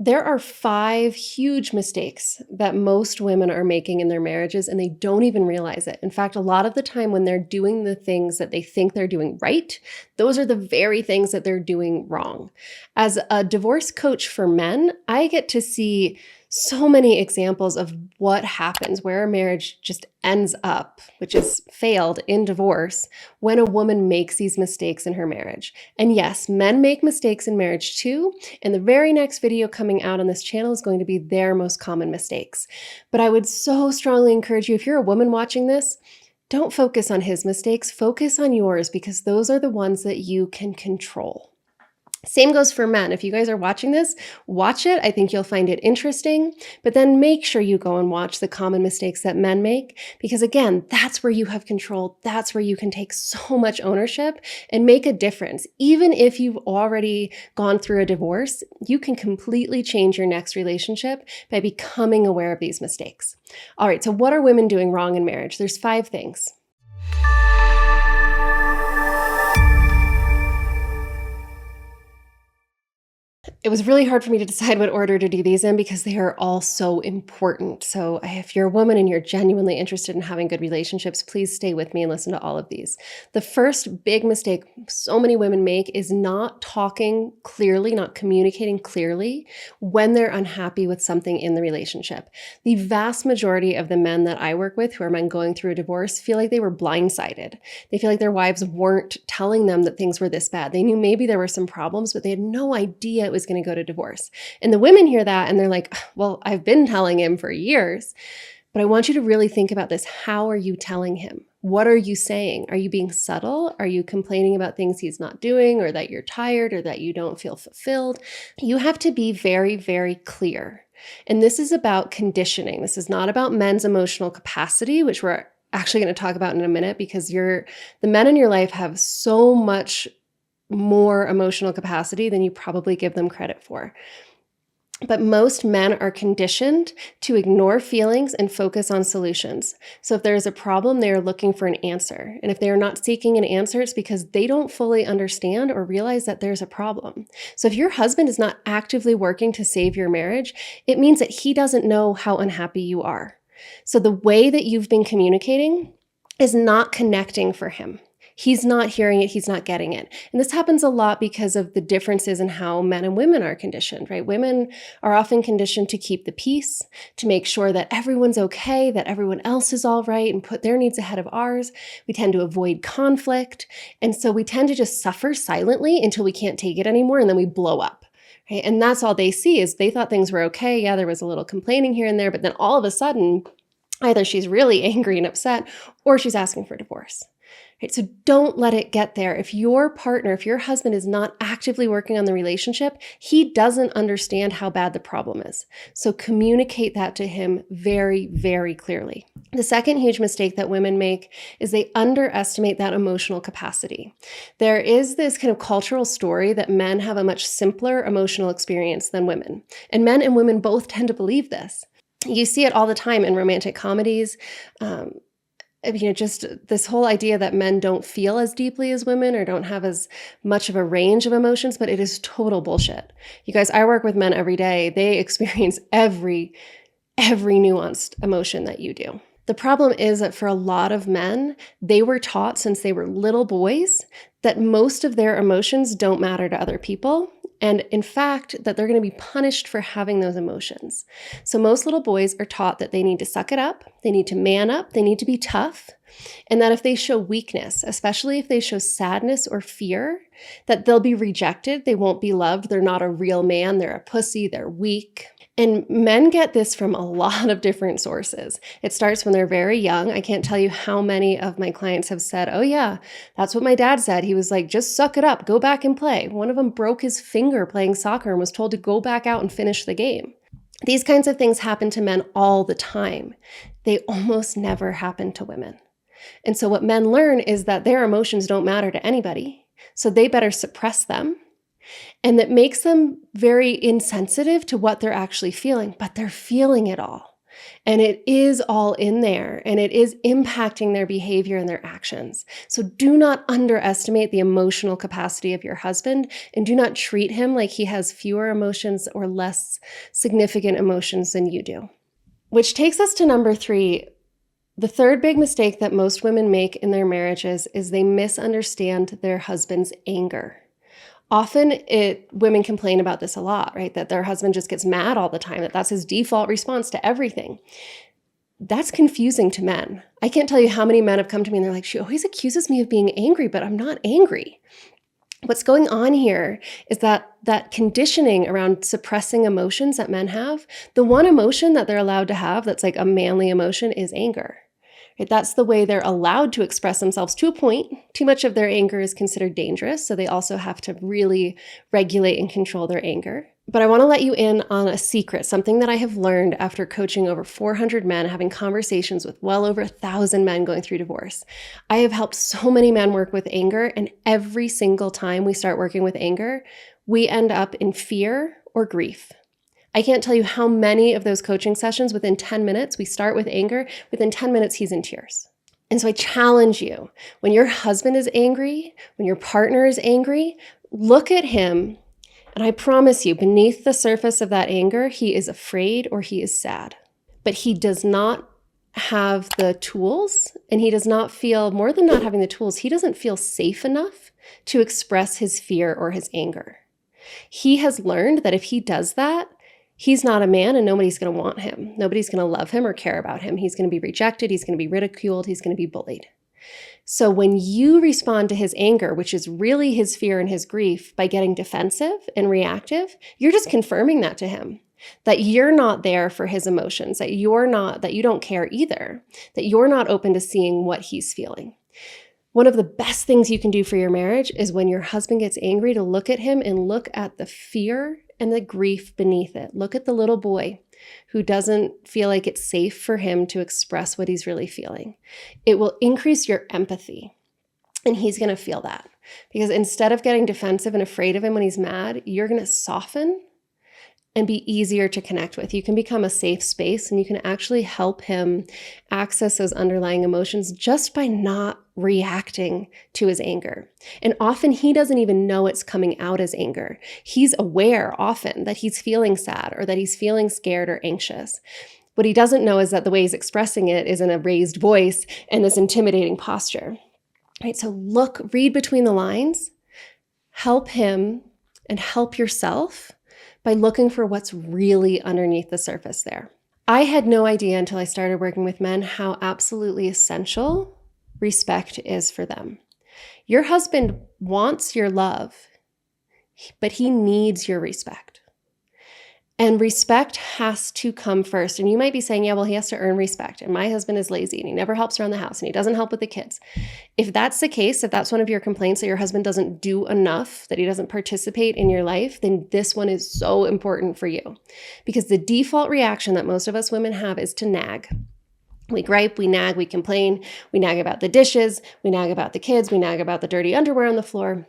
There are 5 huge mistakes that most women are making in their marriages, and they don't even realize it. In fact, a lot of the time when they're doing the things that they think they're doing right, those are the very things that they're doing wrong. As a divorce coach for men, I get to see so many examples of what happens where a marriage just ends up, which is failed in divorce, when a woman makes these mistakes in her marriage. And yes, men make mistakes in marriage too. And the very next video coming out on this channel is going to be their most common mistakes. But I would so strongly encourage you, if you're a woman watching this, don't focus on his mistakes, focus on yours, because those are the ones that you can control. Same goes for men. If you guys are watching this, watch it. I think you'll find it interesting, but then make sure you go and watch the common mistakes that men make, because again, that's where you have control. That's where you can take so much ownership and make a difference. Even if you've already gone through a divorce, you can completely change your next relationship by becoming aware of these mistakes. All right, so what are women doing wrong in marriage? There's 5 things. It was really hard for me to decide what order to do these in because they are all so important. So if you're a woman and you're genuinely interested in having good relationships, please stay with me and listen to all of these. The first big mistake so many women make is not talking clearly, not communicating clearly when they're unhappy with something in the relationship. The vast majority of the men that I work with who are men going through a divorce feel like they were blindsided. They feel like their wives weren't telling them that things were this bad. They knew maybe there were some problems, but they had no idea it was going to go to divorce. And the women hear that and they're like, well, I've been telling him for years. But I want you to really think about this. How are you telling him? What are you saying? Are you being subtle? Are you complaining about things he's not doing, or that you're tired, or that you don't feel fulfilled? You have to be very, very clear. And this is about conditioning. This is not about men's emotional capacity, which we're actually going to talk about in a minute, because the men in your life have so much more emotional capacity than you probably give them credit for. But most men are conditioned to ignore feelings and focus on solutions. So if there is a problem, they are looking for an answer. And if they are not seeking an answer, it's because they don't fully understand or realize that there's a problem. So if your husband is not actively working to save your marriage, it means that he doesn't know how unhappy you are. So the way that you've been communicating is not connecting for him. He's not hearing it. He's not getting it. And this happens a lot because of the differences in how men and women are conditioned, right? Women are often conditioned to keep the peace, to make sure that everyone's okay, that everyone else is all right, and put their needs ahead of ours. We tend to avoid conflict. And so we tend to just suffer silently until we can't take it anymore, and then we blow up. Right? And that's all they see is they thought things were okay. Yeah, there was a little complaining here and there, but then all of a sudden, either she's really angry and upset, or she's asking for divorce. Right? So don't let it get there. If your partner, if your husband is not actively working on the relationship, he doesn't understand how bad the problem is. So communicate that to him very, very clearly. The second huge mistake that women make is they underestimate that emotional capacity. There is this kind of cultural story that men have a much simpler emotional experience than women. And men and women both tend to believe this. You see it all the time in romantic comedies. Just this whole idea that men don't feel as deeply as women or don't have as much of a range of emotions, but it is total bullshit. You guys, I work with men every day. They experience every nuanced emotion that you do. The problem is that for a lot of men, they were taught since they were little boys that most of their emotions don't matter to other people. And in fact, that they're going to be punished for having those emotions. So most little boys are taught that they need to suck it up, they need to man up, they need to be tough, and that if they show weakness, especially if they show sadness or fear, that they'll be rejected, they won't be loved, they're not a real man, they're a pussy, they're weak. And men get this from a lot of different sources. It starts when they're very young. I can't tell you how many of my clients have said, oh yeah, that's what my dad said. He was like, just suck it up, go back and play. One of them broke his finger playing soccer and was told to go back out and finish the game. These kinds of things happen to men all the time. They almost never happen to women. And so what men learn is that their emotions don't matter to anybody, so they better suppress them. And that makes them very insensitive to what they're actually feeling, but they're feeling it all. And it is all in there, and it is impacting their behavior and their actions. So do not underestimate the emotional capacity of your husband, and do not treat him like he has fewer emotions or less significant emotions than you do. Which takes us to number 3. The third big mistake that most women make in their marriages is they misunderstand their husband's anger. Often women complain about this a lot, right? That their husband just gets mad all the time, that's his default response to everything. That's confusing to men. I can't tell you how many men have come to me and they're like, she always accuses me of being angry, but I'm not angry. What's going on here is that conditioning around suppressing emotions that men have, the one emotion that they're allowed to have that's like a manly emotion is anger. Right? That's the way they're allowed to express themselves to a point. Too much of their anger is considered dangerous, so they also have to really regulate and control their anger. But I want to let you in on a secret, something that I have learned after coaching over 400 men, having conversations with well over 1,000 men going through divorce. I have helped so many men work with anger, and every single time we start working with anger, we end up in fear or grief. I can't tell you how many of those coaching sessions, within 10 minutes, we start with anger. Within 10 minutes, he's in tears. And so I challenge you, when your husband is angry, when your partner is angry, look at him, and I promise you, beneath the surface of that anger, he is afraid or he is sad. But he does not have the tools, and he does not feel, more than not having the tools, he doesn't feel safe enough to express his fear or his anger. He has learned that if he does that, he's not a man and nobody's going to want him. Nobody's going to love him or care about him. He's going to be rejected. He's going to be ridiculed. He's going to be bullied. So when you respond to his anger, which is really his fear and his grief, by getting defensive and reactive, you're just confirming that to him, that you're not there for his emotions, that you don't care either, that you're not open to seeing what he's feeling. One of the best things you can do for your marriage is when your husband gets angry, to look at him and look at the fear and the grief beneath it. Look at the little boy who doesn't feel like it's safe for him to express what he's really feeling. It will increase your empathy, and he's going to feel that. Because instead of getting defensive and afraid of him when he's mad, you're going to soften and be easier to connect with. You can become a safe space, and you can actually help him access those underlying emotions just by not reacting to his anger. And often he doesn't even know it's coming out as anger. He's aware often that he's feeling sad or that he's feeling scared or anxious. What he doesn't know is that the way he's expressing it is in a raised voice and this intimidating posture. Right? So read between the lines, help him and help yourself by looking for what's really underneath the surface there. I had no idea until I started working with men how absolutely essential respect is for them. Your husband wants your love, but he needs your respect. And respect has to come first. And you might be saying, yeah, well, he has to earn respect. And my husband is lazy and he never helps around the house and he doesn't help with the kids. If that's the case, if that's one of your complaints, that your husband doesn't do enough, that he doesn't participate in your life, then this one is so important for you. Because the default reaction that most of us women have is to nag. We gripe, we nag, we complain, we nag about the dishes, we nag about the kids, we nag about the dirty underwear on the floor.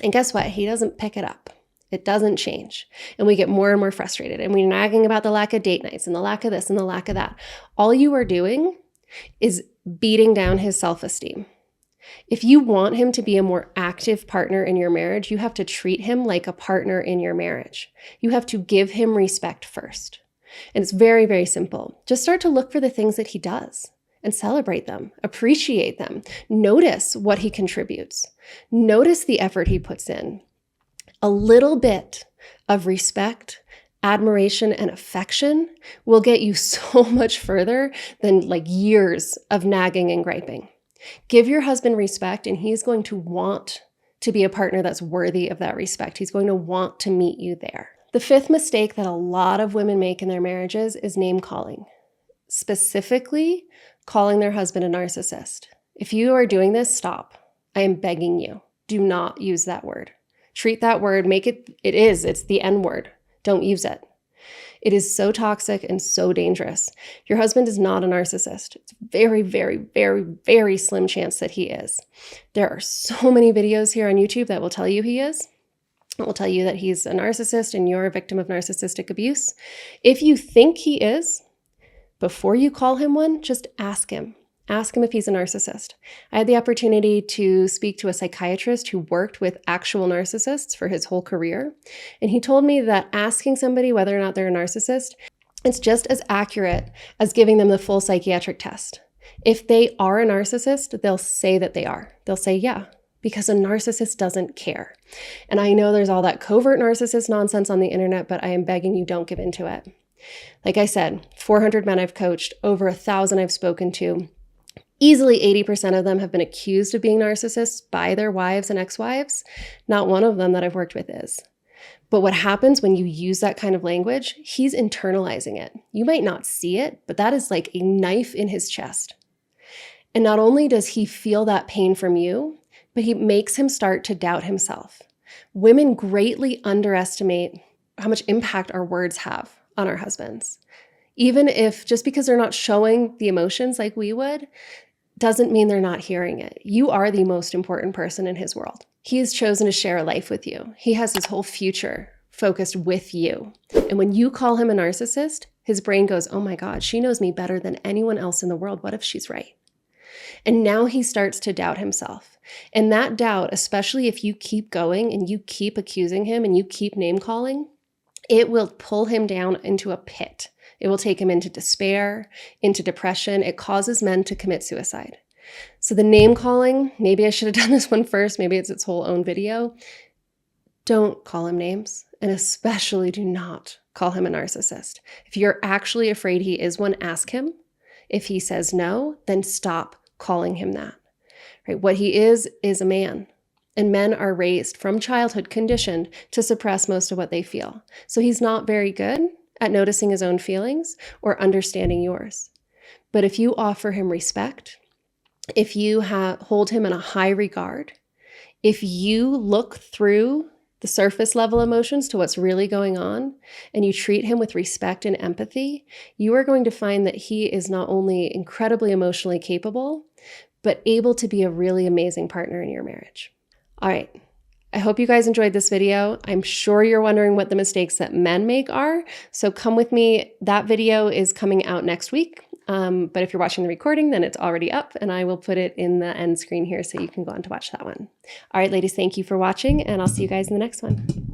And guess what? He doesn't pick it up. It doesn't change. And we get more and more frustrated. And we're nagging about the lack of date nights and the lack of this and the lack of that. All you are doing is beating down his self-esteem. If you want him to be a more active partner in your marriage, you have to treat him like a partner in your marriage. You have to give him respect first. And it's very, very simple. Just start to look for the things that he does and celebrate them, appreciate them. Notice what he contributes. Notice the effort he puts in. A little bit of respect, admiration, and affection will get you so much further than like years of nagging and griping. Give your husband respect, and he's going to want to be a partner that's worthy of that respect. He's going to want to meet you there. The fifth mistake that a lot of women make in their marriages is name calling, specifically calling their husband a narcissist. If you are doing this, stop. I am begging you. Do not use that word. Treat that word, it's the N word. Don't use it. It is so toxic and so dangerous. Your husband is not a narcissist. It's very, very, very, very slim chance that he is. There are so many videos here on YouTube that will tell you he is. It will tell you that he's a narcissist and you're a victim of narcissistic abuse. If you think he is, Before you call him one, just ask him. Ask him if he's a narcissist. I had the opportunity to speak to a psychiatrist who worked with actual narcissists for his whole career. And he told me that asking somebody whether or not they're a narcissist, it's just as accurate as giving them the full psychiatric test. If they are a narcissist, they'll say that they are. They'll say, yeah, because a narcissist doesn't care. And I know there's all that covert narcissist nonsense on the internet, but I am begging you, don't give into it. Like I said, 400 men I've coached, over 1,000 I've spoken to. Easily 80% of them have been accused of being narcissists by their wives and ex-wives. Not one of them that I've worked with is. But what happens when you use that kind of language, he's internalizing it. You might not see it, but that is like a knife in his chest. And not only does he feel that pain from you, but he makes him start to doubt himself. Women greatly underestimate how much impact our words have on our husbands. Even if just because they're not showing the emotions like we would, doesn't mean they're not hearing it. You are the most important person in his world. He has chosen to share a life with you. He has his whole future focused with you. And when you call him a narcissist, his brain goes, oh my God, she knows me better than anyone else in the world. What if she's right? And now he starts to doubt himself. And that doubt, especially if you keep going and you keep accusing him and you keep name calling, it will pull him down into a pit. It will take him into despair, into depression. It causes men to commit suicide. So the name calling, maybe I should have done this one first. Maybe it's its whole own video. Don't call him names, and especially do not call him a narcissist. If you're actually afraid he is one, ask him. If he says no, then stop calling him that. Right? What he is a man. And men are raised from childhood conditioned to suppress most of what they feel. So he's not very good at noticing his own feelings or understanding yours. But if you offer him respect, if you hold him in a high regard, if you look through the surface level emotions to what's really going on, and you treat him with respect and empathy, you are going to find that he is not only incredibly emotionally capable, but able to be a really amazing partner in your marriage. All right. I hope you guys enjoyed this video. I'm sure you're wondering what the mistakes that men make are. So come with me. That video is coming out next week. But if you're watching the recording, then it's already up, and I will put it in the end screen here so you can go on to watch that one. All right, ladies, thank you for watching, and I'll see you guys in the next one.